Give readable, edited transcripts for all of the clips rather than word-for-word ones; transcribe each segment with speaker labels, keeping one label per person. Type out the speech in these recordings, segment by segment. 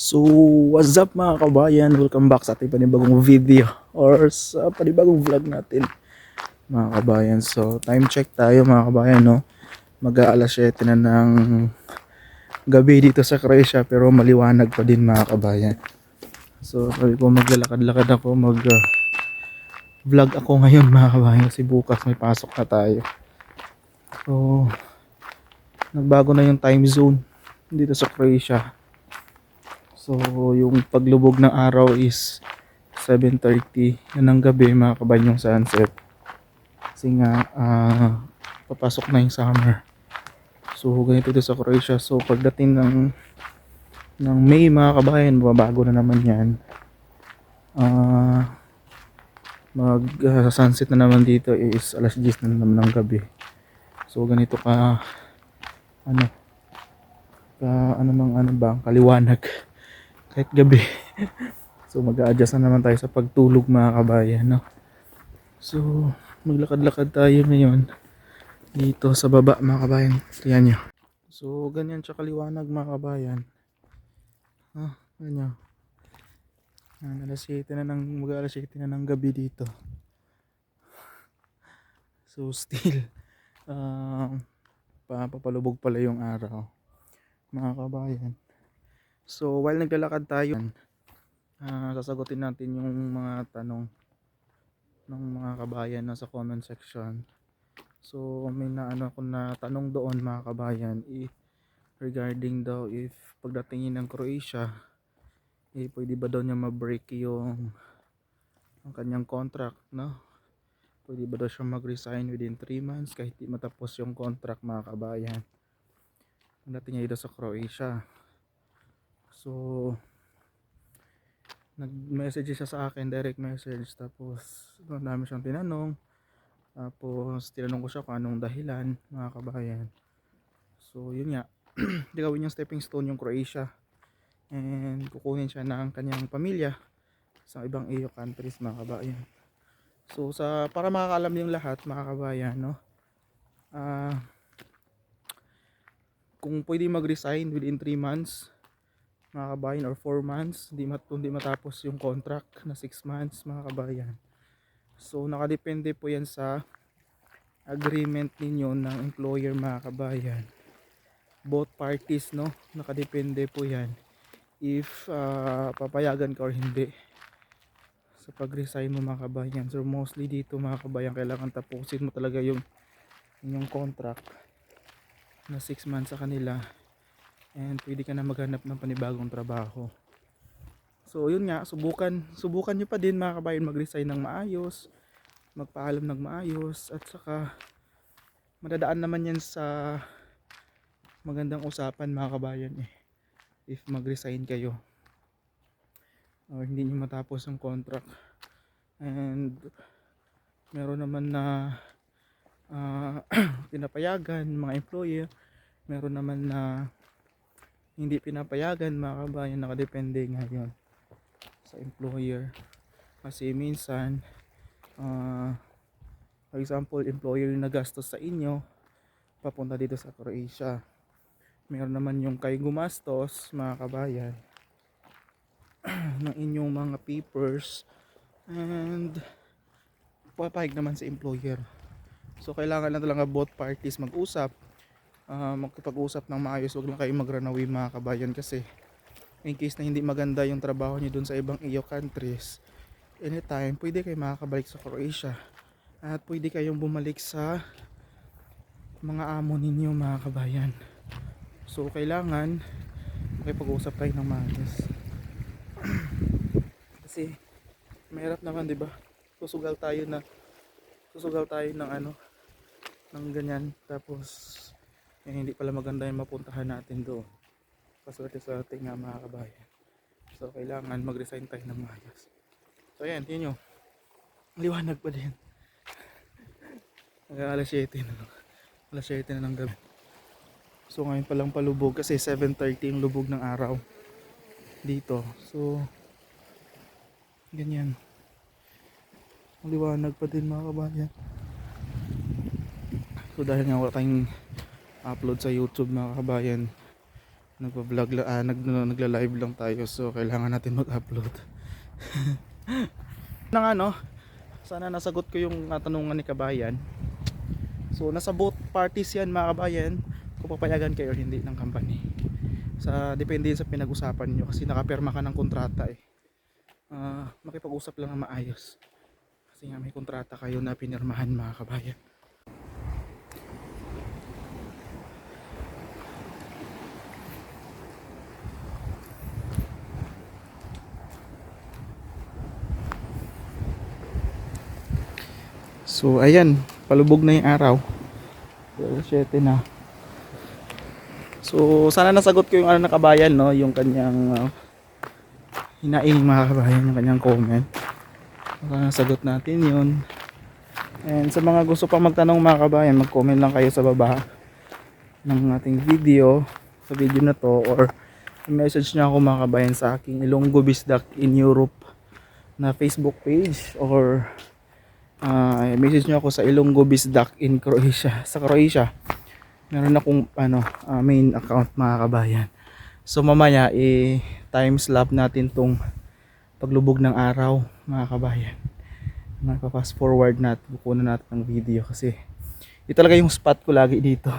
Speaker 1: So, what's up mga kabayan? Welcome back sa ating panibagong video or sa panibagong vlog natin mga kabayan. So, time check tayo mga kabayan, no? Mag-aalas 7 na ng gabi dito sa Croatia pero maliwanag pa din mga kabayan. So, sabi ko maglalakad-lakad ako, vlog ako ngayon mga kabayan kasi bukas may pasok na tayo. So, nagbago na yung time zone dito sa Croatia. So, yung paglubog ng araw is 7:30 na ng gabi mga kabayan yung sunset. Kasi nga, papasok na yung summer. So, ganito dito sa Croatia. So, pagdating ng May mga kabayan, mababago na naman yan. Sunset na naman dito is alas 10 na naman ng gabi. So, ganito ano, kaliwanag kahit gabi. So mag-a-adjust na naman tayo sa pagtulog mga kabayan, no? So maglakad-lakad tayo ngayon dito sa baba mga kabayan. Tingnan nyo. So ganyan siya kaliwanag mga kabayan. Ganyan. Alas 7 na mag-alas 7 na ng gabi dito. So still papalubog pala yung araw mga kabayan. So while naglalakad tayo, sasagutin natin yung mga tanong ng mga kabayan na sa comment section. So may ako na tanong doon mga kabayan regarding daw if pagdating ng Croatia pwede ba daw niya ma-break ang kanyang contract, no? Pwede ba daw siya mag-resign within 3 months kahit di matapos yung contract mga kabayan pagdating niya dito sa Croatia. So nag-message siya sa akin, direct message, tapos dami siyang tinanong. Tapos tinanong ko siya kung anong dahilan mga kabayan. So yun nga, gawin niyang stepping stone yung Croatia and kukunin siya ng kanyang pamilya sa ibang EU countries mga kabayan. So para makakaalam yung lahat mga kabayan, no? Kung pwede mag-resign within 3 months mga kabayan or 4 months, hindi matapos yung contract na 6 months mga kabayan. So nakadepende po yan sa agreement ninyo ng employer mga kabayan. Both parties, no? Nakadepende po yan if papayagan ka or hindi sa pag-resign mo mga kabayan. So mostly dito mga kabayan, kailangan tapusin mo talaga yung contract na 6 months sa kanila and pwede ka na maghanap ng panibagong trabaho. So yun nga, subukan nyo pa din mga kabayan mag-resign ng maayos, magpaalam ng maayos, at saka madadaan naman yan sa magandang usapan mga kabayan if mag-resign kayo or hindi nyo matapos ang contract. And meron naman na pinapayagan mga employer, meron naman na hindi pinapayagan mga kabayan. Nakadepende ngayon sa employer kasi minsan for example, employer yung nagastos sa inyo papunta dito sa Croatia, meron naman yung kayo gumastos mga kabayan ng inyong mga papers and papayag naman sa employer. So kailangan lang talaga both parties mag-usap, magkipag-usap ng maayos. Huwag lang kayo magranawi mga kabayan kasi in case na hindi maganda yung trabaho nyo dun sa ibang EU countries, anytime pwede kayo makakabalik sa Croatia at pwede kayong bumalik sa mga amo ninyo mga kabayan. So kailangan makipag-usap tayo ng maayos kasi mahirap naman, di ba? Susugal tayo ng ng ganyan, tapos hindi pala maganda yung mapuntahan natin doon. Paswerte-swerte nga mga kabayan. So kailangan mag-resign tayo ng maayos. So ayan, tingnan nyo, liwanag pa din. Alas 7 na ng gabi. So ngayon palang palubog kasi 7:30 yung lubog ng araw dito. So ganyan, liwanag pa din mga kabayan. So dahil nga wala tayong upload sa YouTube mga kabayan, nagla-live lang tayo, so kailangan natin mag-upload. Nang ano, sana nasagot ko yung katanungan ni kabayan. So nasa both parties yan mga kabayan, kung papayagan kayo or hindi ng company. Depende sa pinag-usapan nyo, kasi nakapirma ka ng kontrata eh. Makipag-usap lang na maayos, kasi nga may kontrata kayo na pinirmahan mga kabayan. So ayan, palubog na yung araw. 7 na. So sana nasagot ko yung ano na kabayan, no, yung kanyang hinaing mga kabayan, yung kanyang comment. Sana nasagot natin yun. And sa mga gusto pa magtanong mga kabayan, mag-comment lang kayo sa baba ng ating video, sa video na to, or message nyo ako mga kabayan sa aking Ilonggo Bisdak in Europe na Facebook page, or message nyo ako sa Ilonggo Bisdak in Croatia, sa Croatia. Meron akong main account mga kabayan. So mamaya time slap natin tong paglubog ng araw mga kabayan. Fast forward natin, kukunan natin ng video, kasi ito talaga yung spot ko lagi dito.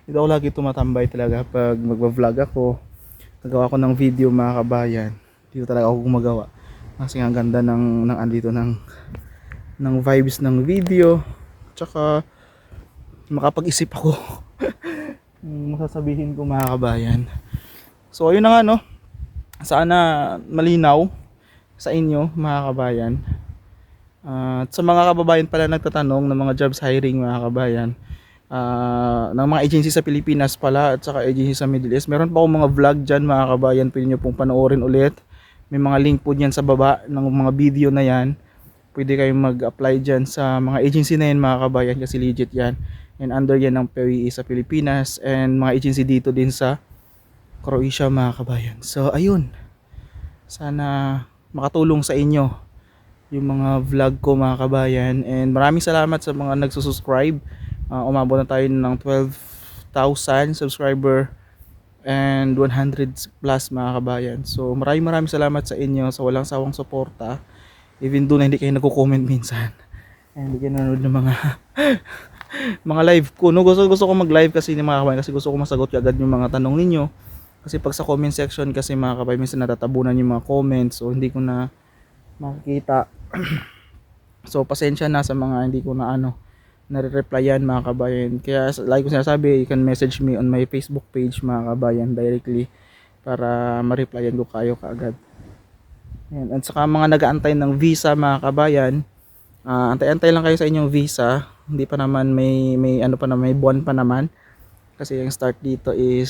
Speaker 1: Dito ako lagi tumatambay talaga pag magva-vlog ako, nagawa ko ng video mga kabayan. Dito talaga ako gumagawa, kasi ang ganda ng andito ng vibes ng video, tsaka makapag-isip ako masasabihin ko mga kabayan. So ayun na nga, no, sana malinaw sa inyo mga kabayan. At sa mga kababayan pala nagtatanong ng mga jobs hiring mga kabayan, ng mga agency sa Pilipinas pala at saka agency sa Middle East, meron pa akong mga vlog dyan mga kabayan, pwede nyo pong panoorin ulit. May mga link po dyan sa baba ng mga video na yan. Pwede kayong mag-apply dyan sa mga agency na yan mga kabayan, kasi legit yan, and under yan ng PWE sa Pilipinas, and mga agency dito din sa Croatia mga kabayan. So ayun, sana makatulong sa inyo yung mga vlog ko mga kabayan, and maraming salamat sa mga nagsusubscribe. Umabot na tayo ng 12,000 subscriber and 100 plus mga kabayan. So maraming salamat sa inyo sa walang sawang suporta, even doon na hindi kayo nagko-comment minsan, and hindi kayo nanonood ng mga mga live ko, no? Gusto ko mag-live kasi ni mga kabayan, kasi gusto ko masagot agad yung mga tanong ninyo, kasi pag sa comment section kasi mga kabayan, minsan natatabunan yung mga comments, so hindi ko na makikita. So pasensya na sa mga hindi ko na nare-replyan mga kabayan. Kaya like ko sinasabi, you can message me on my Facebook page mga kabayan directly, para ma-replyan ko kayo kaagad. Ayan. At saka mga nag-aantay ng visa mga kabayan, antay-antay lang kayo sa inyong visa. Hindi pa naman may may buwan pa naman, kasi yung start dito is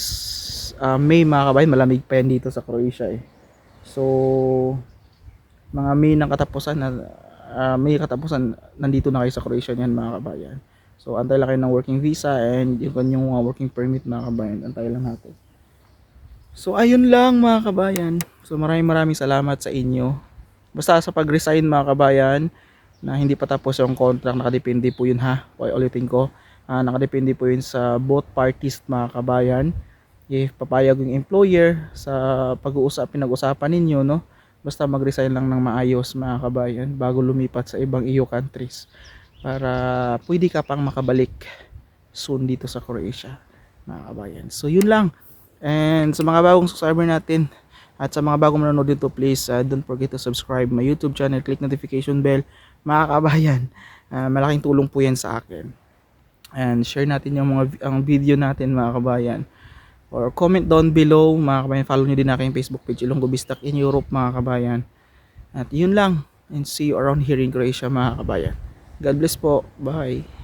Speaker 1: May mga kabayan. Malamig pa yan dito sa Croatia eh. So mga May ng katapusan May katapusan, nandito na kayo sa Croatia niyan mga kabayan. So antay lang kayo ng working visa and yung working permit mga kabayan, antay lang natin. So ayun lang mga kabayan. So maraming salamat sa inyo. Basta sa pag-resign mga kabayan, na hindi pa tapos yung contract, nakadepende po yun ha. Ulitin ko, nakadepende po yun sa both parties mga kabayan. If papayag yung employer sa pinag-usapan ninyo, no, basta mag-resign lang ng maayos mga kabayan bago lumipat sa ibang EU countries, para pwede ka pang makabalik soon dito sa Croatia mga kabayan. So yun lang. And sa mga bagong subscriber natin at sa mga bagong manonood dito, please don't forget to subscribe my YouTube channel, click notification bell mga kabayan. Malaking tulong po yan sa akin. And share natin yung ang video natin mga kabayan, or comment down below mga kabayan. Follow nyo din aking Facebook page, Ilonggo Bisdak in Europe mga kabayan. At yun lang, and see you around here in Croatia mga kabayan. God bless po. Bye.